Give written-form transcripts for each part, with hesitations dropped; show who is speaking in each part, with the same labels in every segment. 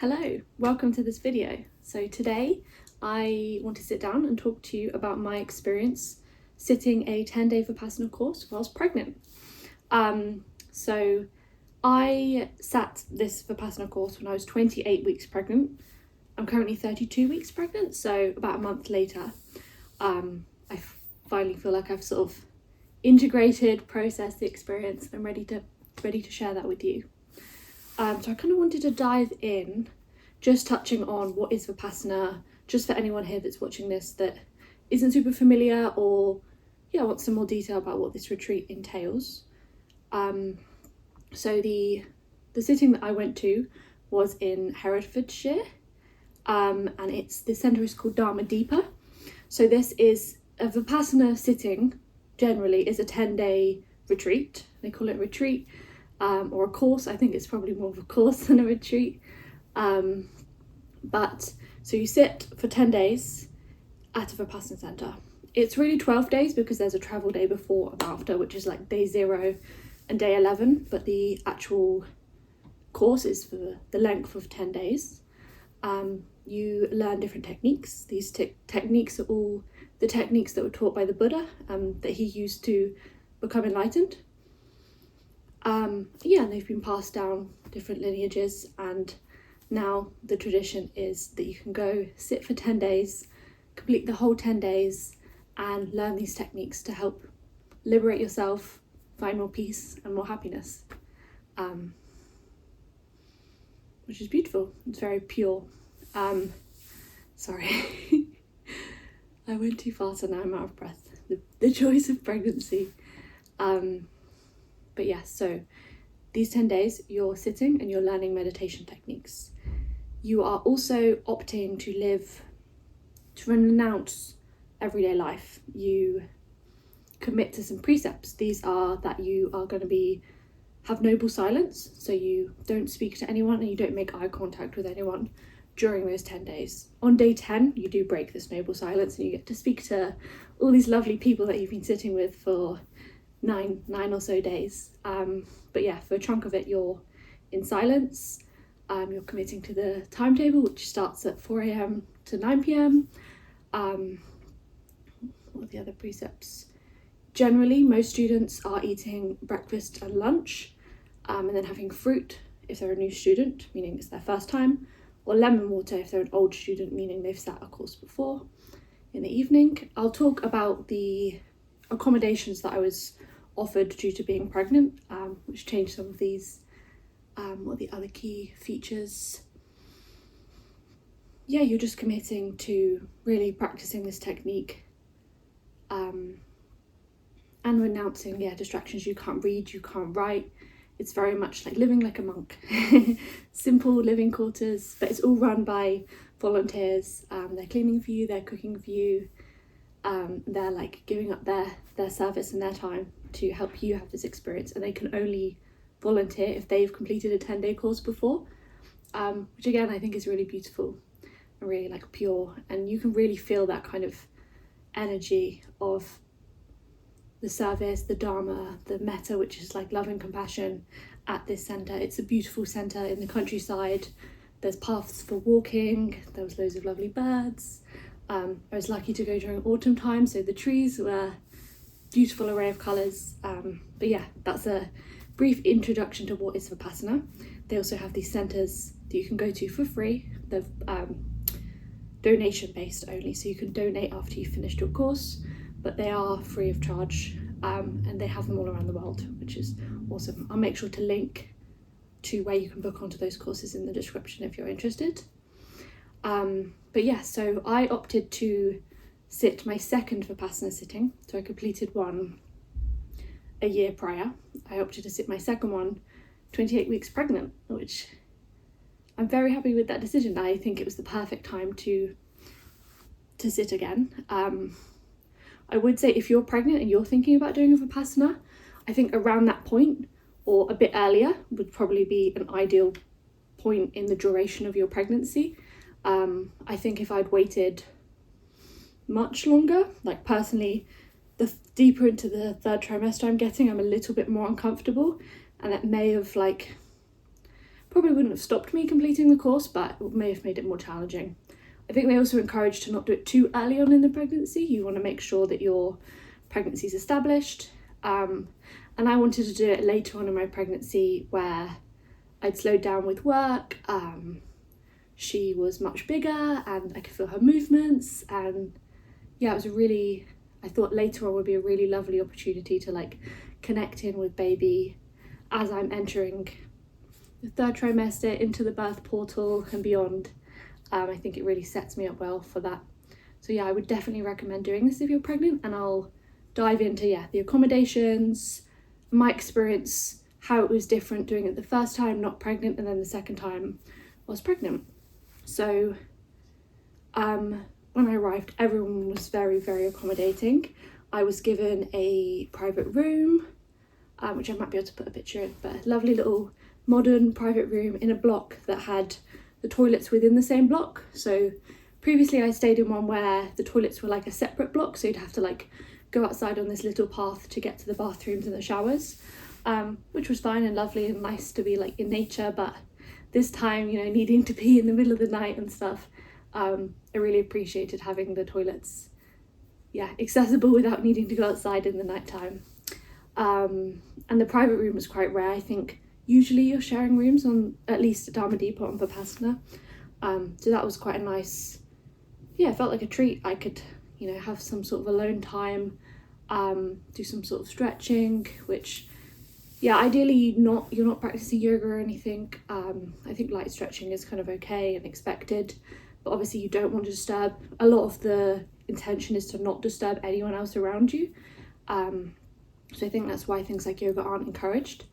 Speaker 1: Hello, welcome to this video. So today I want to sit down and talk to you about my experience sitting a 10-day Vipassana course while I was pregnant. So I sat this Vipassana course when I was 28 weeks pregnant. I'm currently 32 weeks pregnant, so about a month later, I finally feel like I've sort of integrated, processed the experience. I'm ready to share that with you. So I kind of wanted to dive in, just touching on what is Vipassana, just for anyone here that's watching this that isn't super familiar or wants some more detail about what this retreat entails. So the sitting that I went to was in Herefordshire, and the centre is called Dharma Deepa. So this is a Vipassana sitting, generally is a 10-day retreat. They call it a retreat. Or a course. I think it's probably more of a course than a retreat. But so you sit for 10 days at a Vipassana centre. It's really 12 days because there's a travel day before and after, which is like day 0 and day 11, but the actual course is for the length of 10 days. You learn different techniques. These techniques are all the techniques that were taught by the Buddha, that he used to become enlightened. And they've been passed down different lineages, and now the tradition is that you can go sit for 10 days, complete the whole 10 days and learn these techniques to help liberate yourself, find more peace and more happiness, which is beautiful. It's very pure. Sorry, I went too fast and now I'm out of breath. The joys of pregnancy. But yes, so these 10 days you're sitting and you're learning meditation techniques. You are also opting to renounce everyday life. You commit to some precepts. These are that you are going to have noble silence, so you don't speak to anyone and you don't make eye contact with anyone during those 10 days. On day 10, you do break this noble silence and you get to speak to all these lovely people that you've been sitting with for nine or so days. But yeah, for a chunk of it you're in silence. You're committing to the timetable, which starts at 4 a.m. to 9 p.m. What are the other precepts? Generally, most students are eating breakfast and lunch, and then having fruit if they're a new student, meaning it's their first time, or lemon water if they're an old student, meaning they've sat a course before. In the evening, I'll talk about the accommodations that I was offered due to being pregnant, which changed some of these. What are the other key features? You're just committing to really practicing this technique, and renouncing distractions. You can't read, you can't write. It's very much like living like a monk. Simple living quarters, but it's all run by volunteers. They're cleaning for you, they're cooking for you, they're like giving up their service and their time to help you have this experience, and they can only volunteer if they've completed a 10-day course before, which again I think is really beautiful and really like pure, and you can really feel that kind of energy of the service, the Dharma, the metta, which is like love and compassion at this centre. It's a beautiful centre in the countryside. There's paths for walking, there was loads of lovely birds. I was lucky to go during autumn time, so the trees were beautiful array of colours. But yeah, that's a brief introduction to what is Vipassana. They also have these centres that you can go to for free. They're donation based only, so you can donate after you've finished your course, but they are free of charge, and they have them all around the world, which is awesome. I'll make sure to link to where you can book onto those courses in the description if you're interested. But yeah, so I opted to sit my second Vipassana sitting, so I completed one a year prior. I opted to sit my second one 28 weeks pregnant, which I'm very happy with that decision. I think it was the perfect time to sit again. I would say if you're pregnant and you're thinking about doing a Vipassana, I think around that point or a bit earlier would probably be an ideal point in the duration of your pregnancy. I think if I'd waited much longer, like personally, the deeper into the third trimester I'm a little bit more uncomfortable, and that may have Probably wouldn't have stopped me completing the course, but it may have made it more challenging. I think they also encourage to not do it too early on in the pregnancy. You want to make sure that your pregnancy is established. And I wanted to do it later on in my pregnancy where I'd slowed down with work. She was much bigger and I could feel her movements, and yeah, it was I thought later on would be a really lovely opportunity to like connect in with baby as I'm entering the 3rd trimester into the birth portal and beyond. I think it really sets me up well for that. So yeah, I would definitely recommend doing this if you're pregnant, and I'll dive into the accommodations, my experience, how it was different doing it the first time not pregnant and then the second time I was pregnant. So when I arrived, everyone was very, very accommodating. I was given a private room, which I might be able to put a picture in, but a lovely little modern private room in a block that had the toilets within the same block. So previously I stayed in one where the toilets were like a separate block, so you'd have to like go outside on this little path to get to the bathrooms and the showers, which was fine and lovely and nice to be like in nature. But this time, needing to pee in the middle of the night and stuff, I really appreciated having the toilets accessible without needing to go outside in the nighttime. And the private room was quite rare. I think usually you're sharing rooms on at least at Dharma Depot and Vipassana. So that was quite a nice, it felt like a treat. I could, have some sort of alone time, do some sort of stretching, which, ideally you're not practicing yoga or anything. I think light stretching is kind of okay and expected, but obviously you don't want to disturb. A lot of the intention is to not disturb anyone else around you. So I think that's why things like yoga aren't encouraged.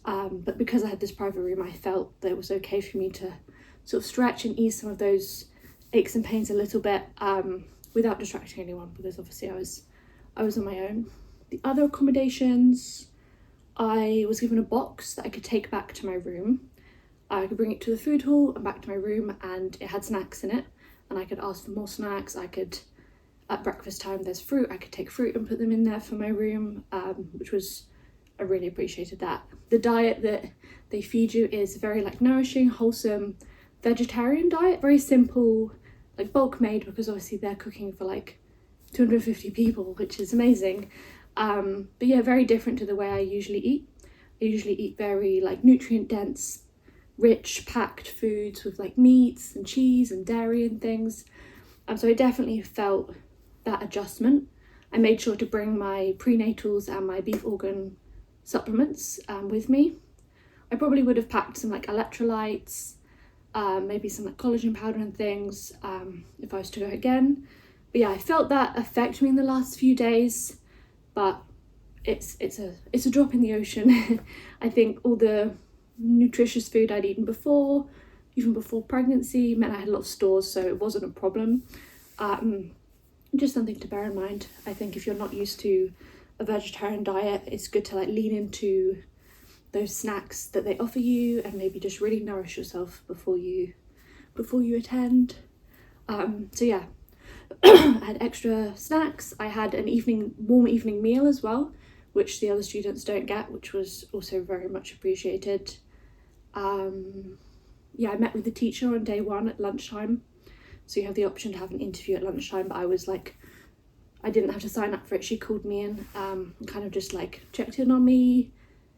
Speaker 1: But because I had this private room, I felt that it was okay for me to sort of stretch and ease some of those aches and pains a little bit, without distracting anyone, because obviously I was on my own. The other accommodations, I was given a box that I could take back to my room. I could bring it to the food hall and back to my room, and it had snacks in it, and I could ask for more snacks. At breakfast time there's fruit, I could take fruit and put them in there for my room, which was, I really appreciated that. The diet that they feed you is very like nourishing, wholesome vegetarian diet, very simple, like bulk made, because obviously they're cooking for like 250 people, which is amazing. But very different to the way I usually eat. I usually eat very like nutrient dense, rich, packed foods with like meats and cheese and dairy and things. So I definitely felt that adjustment. I made sure to bring my prenatals and my beef organ supplements with me. I probably would have packed some like electrolytes, maybe some like collagen powder and things, if I was to go again. But I felt that affect me in the last few days, but it's a drop in the ocean. I think all the nutritious food I'd eaten before, even before pregnancy, meant I had a lot of stores, so it wasn't a problem. Just something to bear in mind. I think if you're not used to a vegetarian diet, it's good to like lean into those snacks that they offer you and maybe just really nourish yourself before you attend. I had extra snacks. I had an warm evening meal as well, which the other students don't get, which was also very much appreciated. I met with the teacher on day 1 at lunchtime. So you have the option to have an interview at lunchtime, but I didn't have to sign up for it. She called me in, and kind of just like checked in on me,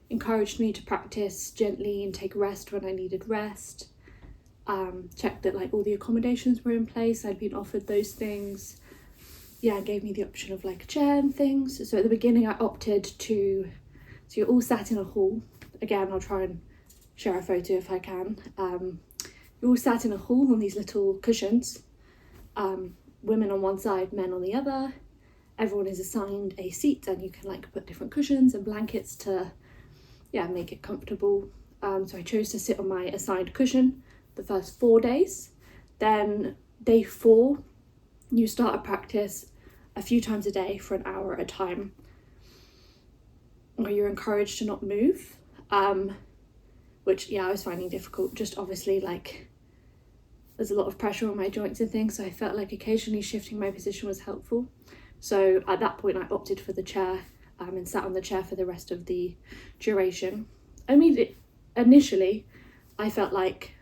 Speaker 1: encouraged me to practice gently and take rest when I needed rest, checked that like all the accommodations were in place. I'd been offered those things. Gave me the option of like a chair and things. So at the beginning I opted to, so you're all sat in a hall. Again, I'll try and share a photo if I can. You're all sat in a hall on these little cushions, women on one side, men on the other. Everyone is assigned a seat, and you can like put different cushions and blankets to make it comfortable. So I chose to sit on my assigned cushion the first 4 days. Then day 4, you start a practice a few times a day for an hour at a time, where you're encouraged to not move, which I was finding difficult. Just obviously like there's a lot of pressure on my joints and things, so I felt like occasionally shifting my position was helpful. So at that point I opted for the chair, and sat on the chair for the rest of the duration. Initially I felt like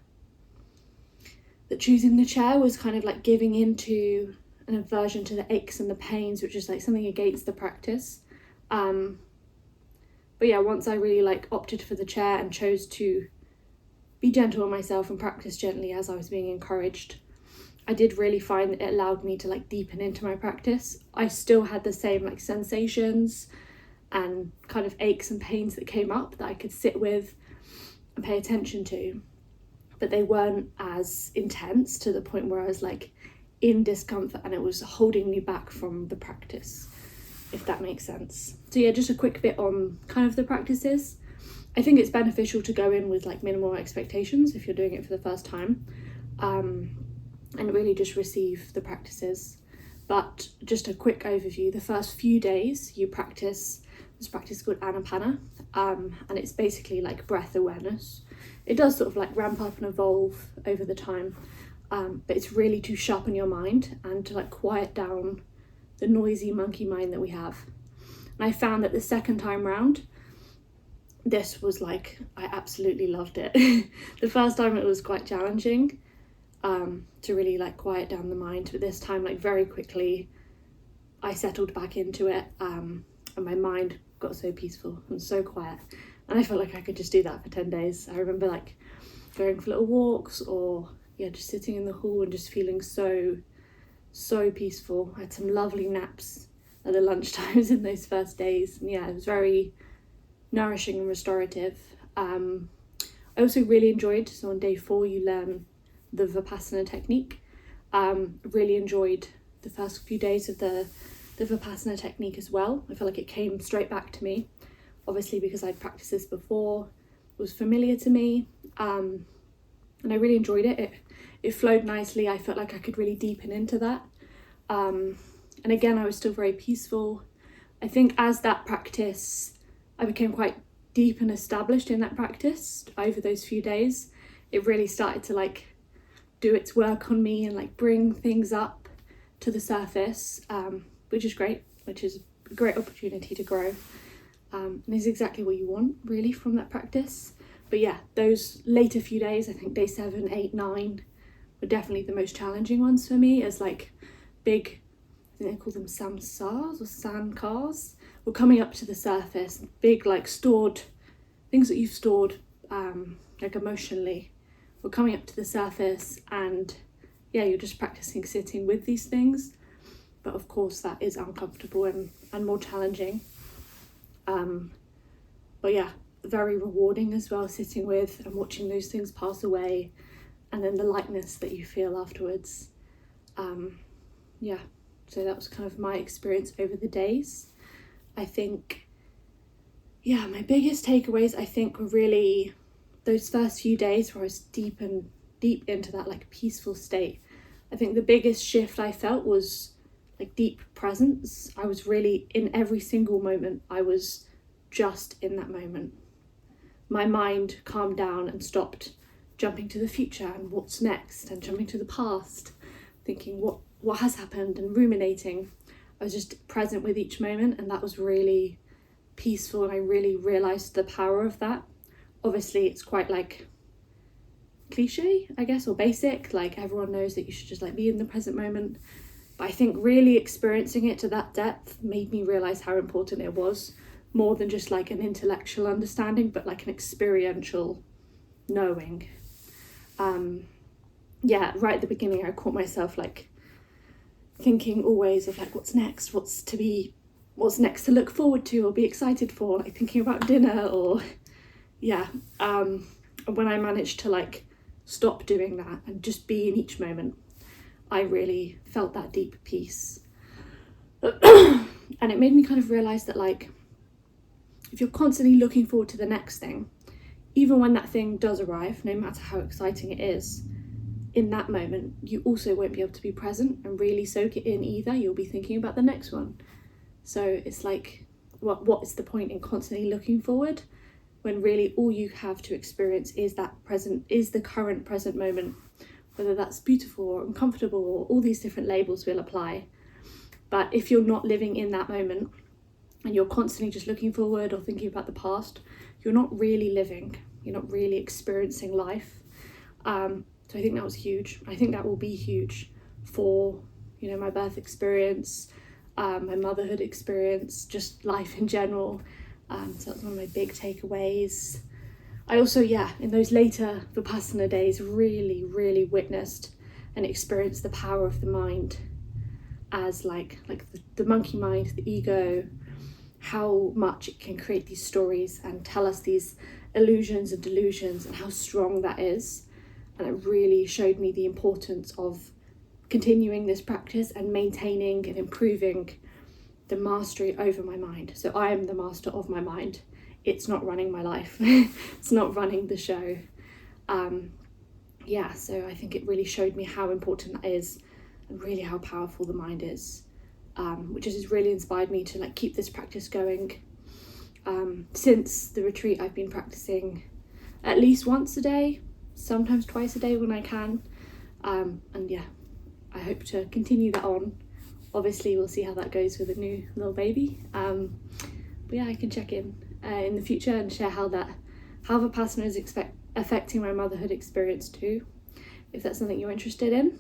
Speaker 1: that choosing the chair was kind of like giving into an aversion to the aches and the pains, which is like something against the practice. But yeah, once I really like opted for the chair and chose to be gentle on myself and practice gently as I was being encouraged, I did really find that it allowed me to like deepen into my practice. I still had the same like sensations and kind of aches and pains that came up that I could sit with and pay attention to, but they weren't as intense to the point where I was like in discomfort and it was holding me back from the practice, if that makes sense. So yeah, just a quick bit on kind of the practices. I think it's beneficial to go in with like minimal expectations if you're doing it for the first time, and really just receive the practices. But just a quick overview, the first few days you practice this practice called Anapana, and it's basically like breath awareness. It does sort of like ramp up and evolve over the time, but it's really to sharpen your mind and to like quiet down the noisy monkey mind that we have. And I found that the second time round, this was like, I absolutely loved it. The first time it was quite challenging to really like quiet down the mind, but this time like very quickly I settled back into it, and my mind got so peaceful and so quiet, and I felt like I could just do that for 10 days. I remember like going for little walks or just sitting in the hall and just feeling so peaceful. I had some lovely naps at the lunchtimes in those first days, and it was very nourishing and restorative. I also really enjoyed, so on day 4 you learn the Vipassana technique. Really enjoyed the first few days of the Vipassana technique as well. I feel like it came straight back to me, obviously because I'd practiced this before, it was familiar to me, and I really enjoyed it. It flowed nicely. I felt like I could really deepen into that, and again I was still very peaceful. I think as that practice, I became quite deep and established in that practice over those few days. It really started to like do its work on me and like bring things up to the surface, which is great, which is a great opportunity to grow, and is exactly what you want really from that practice. But yeah, those later few days, I think day 7, 8, 9 were definitely the most challenging ones for me, as like big, I think they call them samsars or sandcars, were coming up to the surface, big like stored things that you've stored like emotionally were coming up to the surface, and you're just practicing sitting with these things. But of course that is uncomfortable and more challenging, but very rewarding as well, sitting with and watching those things pass away, and then the lightness that you feel afterwards. So that was kind of my experience over the days. I think my biggest takeaways I think were really those first few days where I was deep into that like peaceful state. I think the biggest shift I felt was like deep presence. I was really in every single moment. I was just in that moment. My mind calmed down and stopped jumping to the future and what's next, and jumping to the past, thinking what has happened and ruminating. I was just present with each moment, and that was really peaceful, and I really realised the power of that. Obviously it's quite like cliche, I guess, or basic, like everyone knows that you should just like be in the present moment, but I think really experiencing it to that depth made me realise how important it was, more than just like an intellectual understanding, but like an experiential knowing. Right at the beginning I caught myself like thinking always of like what's next to look forward to or be excited for, like thinking about dinner or when I managed to like stop doing that and just be in each moment, I really felt that deep peace. And it made me kind of realise that like if you're constantly looking forward to the next thing, even when that thing does arrive, no matter how exciting it is, in that moment you also won't be able to be present and really soak it in either. You'll be thinking about the next one. So it's like, what is the point in constantly looking forward when really all you have to experience is the current present moment, whether that's beautiful or uncomfortable or all these different labels will apply. But if you're not living in that moment and you're constantly just looking forward or thinking about the past, you're not really living. you're not really experiencing life. So I think that was huge. I think that will be huge for, you know, my birth experience, my motherhood experience, just life in general. So that's one of my big takeaways. I also, in those later Vipassana days, really witnessed and experienced the power of the mind as like the monkey mind, the ego, how much it can create these stories and tell us these illusions and delusions, and how strong that is. And it really showed me the importance of continuing this practice and maintaining and improving the mastery over my mind. So I am the master of my mind. It's not running my life. It's not running the show. So I think it really showed me how important that is, and really how powerful the mind is, which has really inspired me to like keep this practice going. Since the retreat, I've been practicing at least once a day, sometimes twice a day when I can. I hope to continue that on. Obviously, we'll see how that goes with a new little baby. I can check in the future and share how Vipassana is affecting my motherhood experience too, if that's something you're interested in.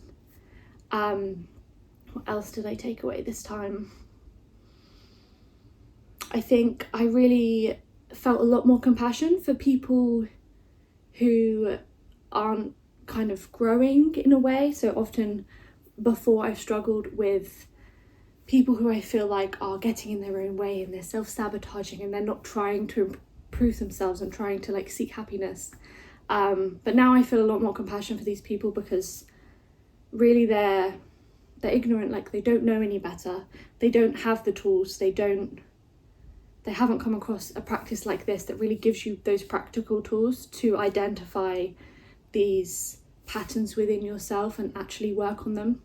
Speaker 1: What else did I take away this time? I think I really felt a lot more compassion for people who aren't kind of growing in a way. So often before, I've struggled with people who I feel like are getting in their own way and they're self-sabotaging and they're not trying to improve themselves and trying to like seek happiness. But now I feel a lot more compassion for these people, because really they're ignorant, like they don't know any better. They don't have the tools. They haven't come across a practice like this that really gives you those practical tools to identify these patterns within yourself and actually work on them.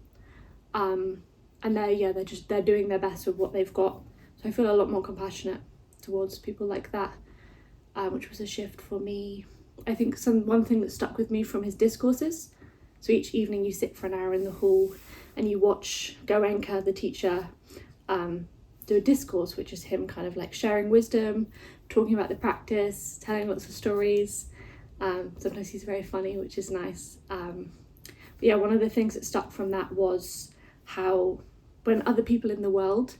Speaker 1: And they're doing their best with what they've got. So I feel a lot more compassionate towards people like that, which was a shift for me. I think one thing that stuck with me from his discourses. So each evening you sit for an hour in the hall and you watch Goenka, the teacher, do a discourse, which is him kind of like sharing wisdom, talking about the practice, telling lots of stories. Sometimes he's very funny, which is nice. One of the things that stuck from that was how when other people in the world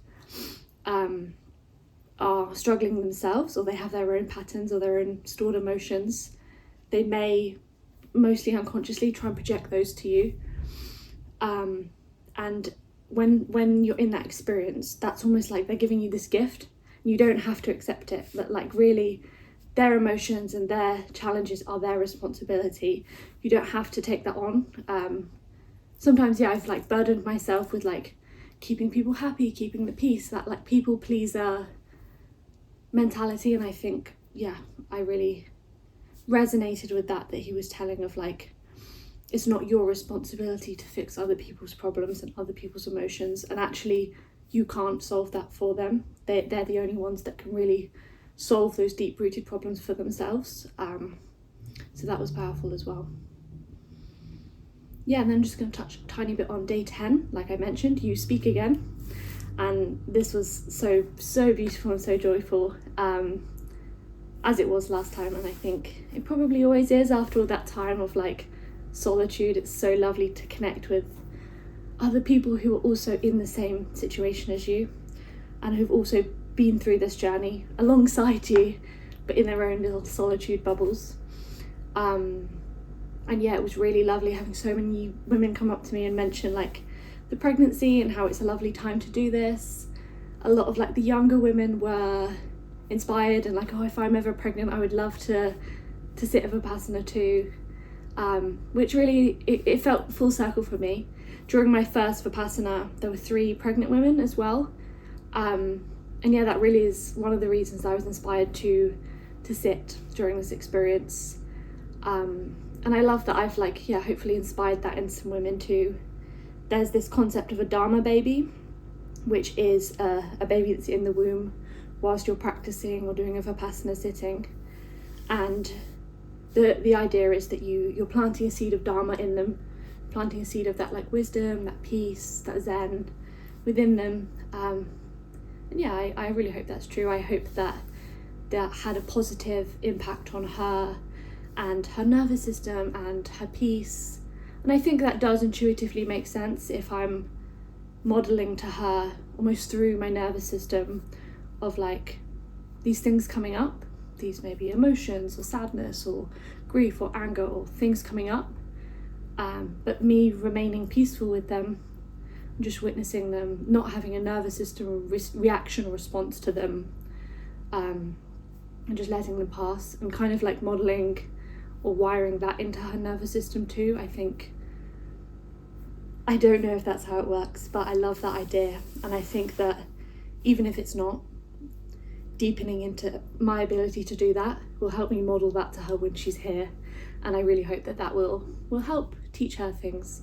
Speaker 1: are struggling themselves, or they have their own patterns or their own stored emotions, they may mostly unconsciously try and project those to you. And when you're in that experience, that's almost like they're giving you this gift. You don't have to accept it, but like really their emotions and their challenges are their responsibility. You don't have to take that on. Sometimes I've like burdened myself with like keeping people happy, keeping the peace, that like people pleaser mentality. And I think I really resonated with that he was telling of like, it's not your responsibility to fix other people's problems and other people's emotions, and actually you can't solve that for them. They're the only ones that can really solve those deep-rooted problems for themselves. So that was powerful as well. And then I'm just going to touch a tiny bit on day 10. Like I mentioned, you speak again, and this was so beautiful and so joyful, as it was last time, and I think it probably always is after all that time of like solitude. It's so lovely to connect with other people who are also in the same situation as you and who've also been through this journey alongside you, but in their own little solitude bubbles. It was really lovely having so many women come up to me and mention like the pregnancy and how it's a lovely time to do this. A lot of like the younger women were inspired and like, if I'm ever pregnant, I would love to sit a Vipassana too. Which really, it felt full circle for me. During my first Vipassana, there were 3 pregnant women as well. That really is one of the reasons I was inspired to sit during this experience. And I love that I've hopefully inspired that in some women too. There's this concept of a Dharma baby, which is a baby that's in the womb whilst you're practicing or doing a Vipassana sitting. And the idea is that you're planting a seed of Dharma in them, planting a seed of that like wisdom, that peace, that Zen within them. I really hope that's true. I hope that had a positive impact on her and her nervous system and her peace. And I think that does intuitively make sense if I'm modelling to her almost through my nervous system of like these things coming up, these maybe emotions or sadness or grief or anger or things coming up, but me remaining peaceful with them, just witnessing them, not having a nervous system or reaction or response to them, and just letting them pass, and kind of like modelling or wiring that into her nervous system too. I don't know if that's how it works, but I love that idea, and I think that even if it's not, deepening into my ability to do that will help me model that to her when she's here, and I really hope that that will help teach her things,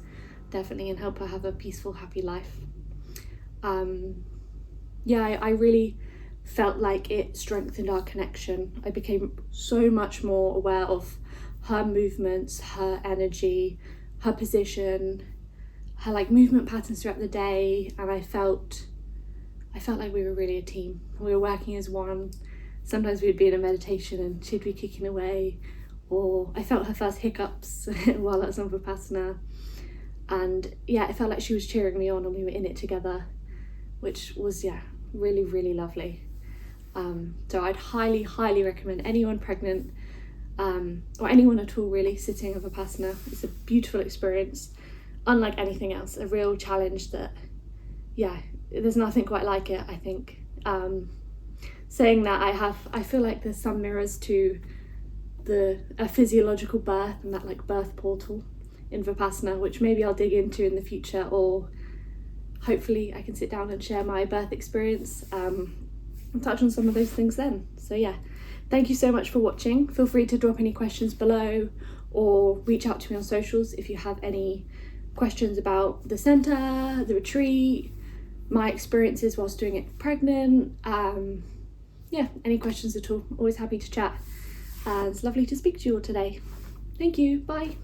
Speaker 1: definitely, and help her have a peaceful, happy life. I really felt like it strengthened our connection. I became so much more aware of her movements, her energy, her position, her like movement patterns throughout the day, and I felt like we were really a team. We were working as one. Sometimes we'd be in a meditation and she'd be kicking away, or I felt her first hiccups while I was on Vipassana, and it felt like she was cheering me on and we were in it together, which was really, really lovely. So I'd highly recommend anyone pregnant, or anyone at all really, sitting a Vipassana. It's a beautiful experience, unlike anything else, a real challenge that there's nothing quite like it, I think. Saying that, I feel like there's some mirrors to a physiological birth and that like birth portal in Vipassana, which maybe I'll dig into in the future, or hopefully I can sit down and share my birth experience and touch on some of those things then. So thank you so much for watching. Feel free to drop any questions below or reach out to me on socials if you have any questions about the centre, the retreat, my experiences whilst doing it pregnant, any questions at all. Always happy to chat. It's lovely to speak to you all today. Thank you, bye.